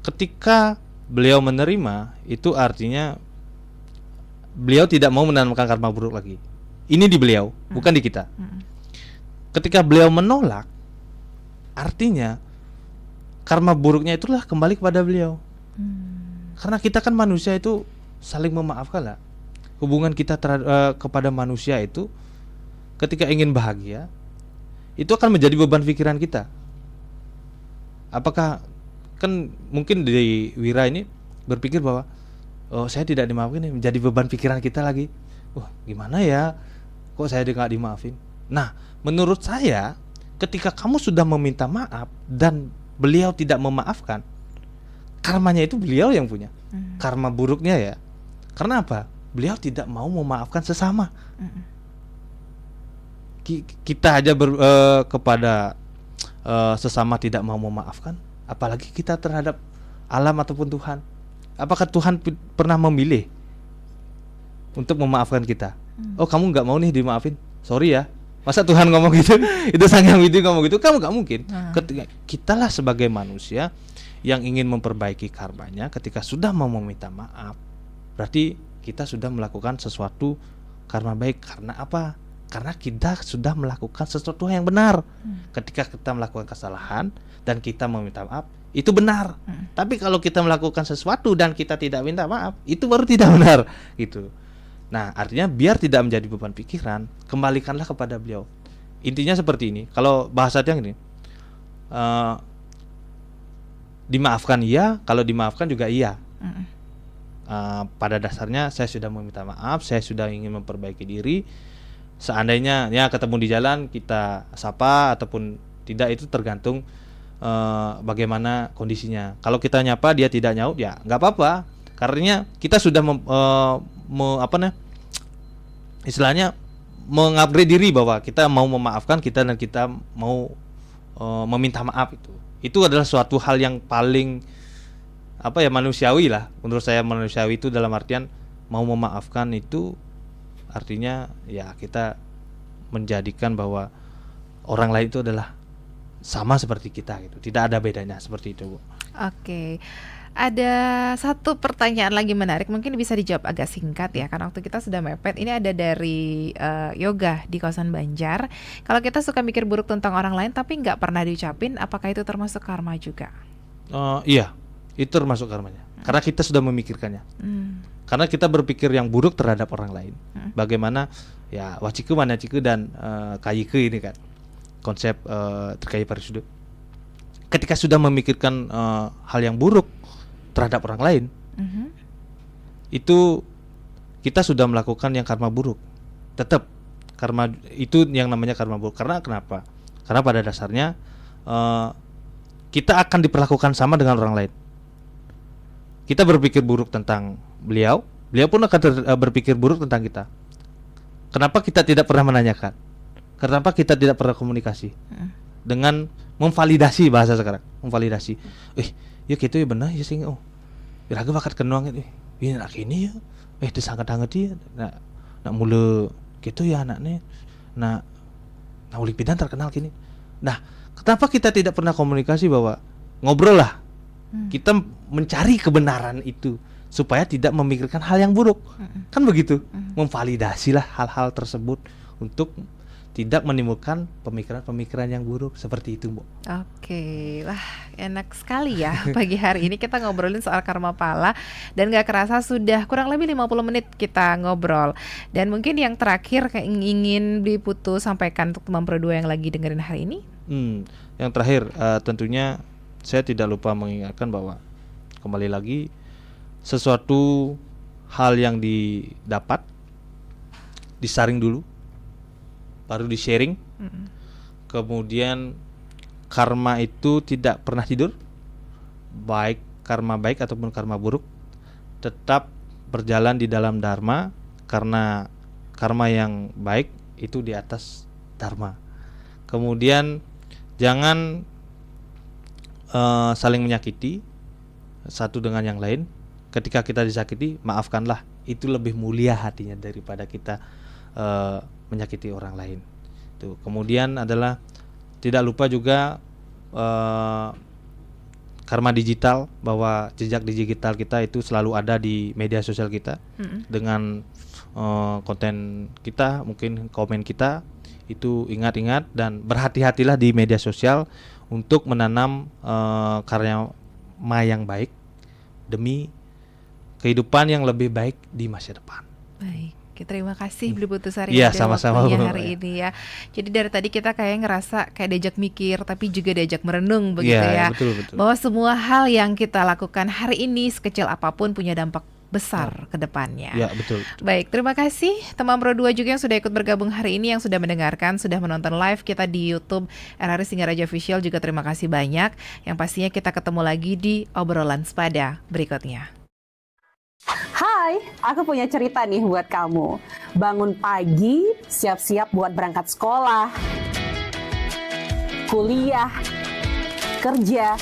Ketika beliau menerima, itu artinya beliau tidak mau menanamkan karma buruk lagi. Ini di beliau, bukan di kita. Ketika beliau menolak, artinya karma buruknya itulah kembali kepada beliau. Karena kita kan manusia itu saling memaafkan lah. Hubungan kita kepada manusia itu ketika ingin bahagia, itu akan menjadi beban pikiran kita. Apakah kan mungkin dari Wira ini berpikir bahwa saya tidak dimaafin, ini menjadi beban pikiran kita lagi. Wah, gimana ya? Kok saya nggak dimaafin? Nah, menurut saya ketika kamu sudah meminta maaf dan beliau tidak memaafkan, karmanya itu beliau yang punya. Karma buruknya ya. Karena apa? Beliau tidak mau memaafkan sesama. Kita aja kepada sesama tidak mau memaafkan, apalagi kita terhadap alam ataupun Tuhan. Apakah Tuhan pernah memilih untuk memaafkan kita? Oh, kamu nggak mau nih dimaafin, sorry ya. Masa Tuhan ngomong gitu? Itu Sang Yang Widi ngomong gitu? Kamu nggak mungkin. Kitalah sebagai manusia yang ingin memperbaiki karmanya, ketika sudah mau meminta maaf, berarti kita sudah melakukan sesuatu karma baik. Karena apa? Karena kita sudah melakukan sesuatu yang benar. Ketika kita melakukan kesalahan dan kita meminta maaf, itu benar. Tapi kalau kita melakukan sesuatu dan kita tidak minta maaf, itu baru tidak benar gitu. Nah, artinya biar tidak menjadi beban pikiran, kembalikanlah kepada beliau. Intinya seperti ini. Kalau bahasanya gini, dimaafkan iya, kalau dimaafkan juga iya. Pada dasarnya saya sudah meminta maaf, saya sudah ingin memperbaiki diri. Seandainya ya ketemu di jalan kita sapa ataupun tidak, itu tergantung bagaimana kondisinya. Kalau kita nyapa dia tidak nyaut, ya nggak apa-apa. Karena kita sudah istilahnya mengupgrade diri bahwa kita mau memaafkan kita dan kita mau meminta maaf. Itu adalah suatu hal yang paling manusiawi lah. Menurut saya manusiawi itu dalam artian mau memaafkan itu artinya ya kita menjadikan bahwa orang lain itu adalah sama seperti kita gitu. Tidak ada bedanya seperti itu, Bu. Oke. Ada satu pertanyaan lagi menarik, mungkin bisa dijawab agak singkat ya, karena waktu kita sudah mepet. Ini ada dari Yoga di kawasan Banjar. Kalau kita suka mikir buruk tentang orang lain tapi nggak pernah diucapin, apakah itu termasuk karma juga? Iya, itu termasuk karmanya. Karena kita sudah memikirkannya. Karena kita berpikir yang buruk terhadap orang lain. Bagaimana ya waciku manaciku dan kayiku ini kan konsep terkait parisudu. Ketika sudah memikirkan hal yang buruk terhadap orang lain, itu kita sudah melakukan yang karma buruk. Tetap karma itu yang namanya karma buruk. Karena kenapa? Karena pada dasarnya kita akan diperlakukan sama dengan orang lain. Kita berpikir buruk tentang beliau pun akan berpikir buruk tentang kita. Kenapa kita tidak pernah menanyakan? Kenapa kita tidak pernah komunikasi? Dengan memvalidasi, bahasa sekarang, memvalidasi. Ya gitu ya benar ya sing biraga bakat kenuang itu. Ini anak ini ya. Disangkat hangat dia. Nak mula gitu ya anaknya. Nah ulik bidan terkenal gini. Nah, kenapa kita tidak pernah komunikasi bahwa ngobrol lah. Kita mencari kebenaran itu supaya tidak memikirkan hal yang buruk. Kan begitu. Memvalidasilah hal-hal tersebut untuk tidak menimbulkan pemikiran-pemikiran yang buruk seperti itu, Bu. Oke, wah enak sekali ya pagi hari ini kita ngobrolin soal karma pala dan gak kerasa sudah kurang lebih 50 menit kita ngobrol. Dan mungkin yang terakhir kayak ingin diputus sampaikan untuk teman Pro 2 yang lagi dengerin hari ini. Yang terakhir tentunya saya tidak lupa mengingatkan bahwa kembali lagi sesuatu hal yang didapat disaring dulu, baru di-sharing. Kemudian karma itu tidak pernah tidur, baik karma baik ataupun karma buruk, tetap berjalan di dalam dharma, karena karma yang baik itu di atas dharma. Kemudian jangan saling menyakiti satu dengan yang lain. Ketika kita disakiti, maafkanlah. Itu lebih mulia hatinya daripada kita menyakiti orang lain. Tuh. Kemudian adalah tidak lupa juga karma digital, bahwa jejak digital kita itu selalu ada di media sosial kita. Dengan konten kita, mungkin komen kita, itu ingat-ingat dan berhati-hatilah di media sosial untuk menanam karma yang baik demi kehidupan yang lebih baik di masa depan. Baik. Terima kasih Beli Putus hari Iya, ini sama-sama, hari ini ya. Jadi dari tadi kita kayak ngerasa kayak diajak mikir tapi juga diajak merenung begitu ya. Betul. Bahwa semua hal yang kita lakukan hari ini sekecil apapun punya dampak besar ke depannya. Ya, betul. Baik, terima kasih teman Pro 2 juga yang sudah ikut bergabung hari ini, yang sudah mendengarkan, sudah menonton live kita di YouTube RRI Singaraja Official juga terima kasih banyak. Yang pastinya kita ketemu lagi di obrolan sepada berikutnya. Hai, aku punya cerita nih buat kamu. Bangun pagi, siap-siap buat berangkat sekolah, kuliah, kerja.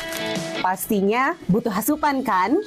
Pastinya butuh asupan kan?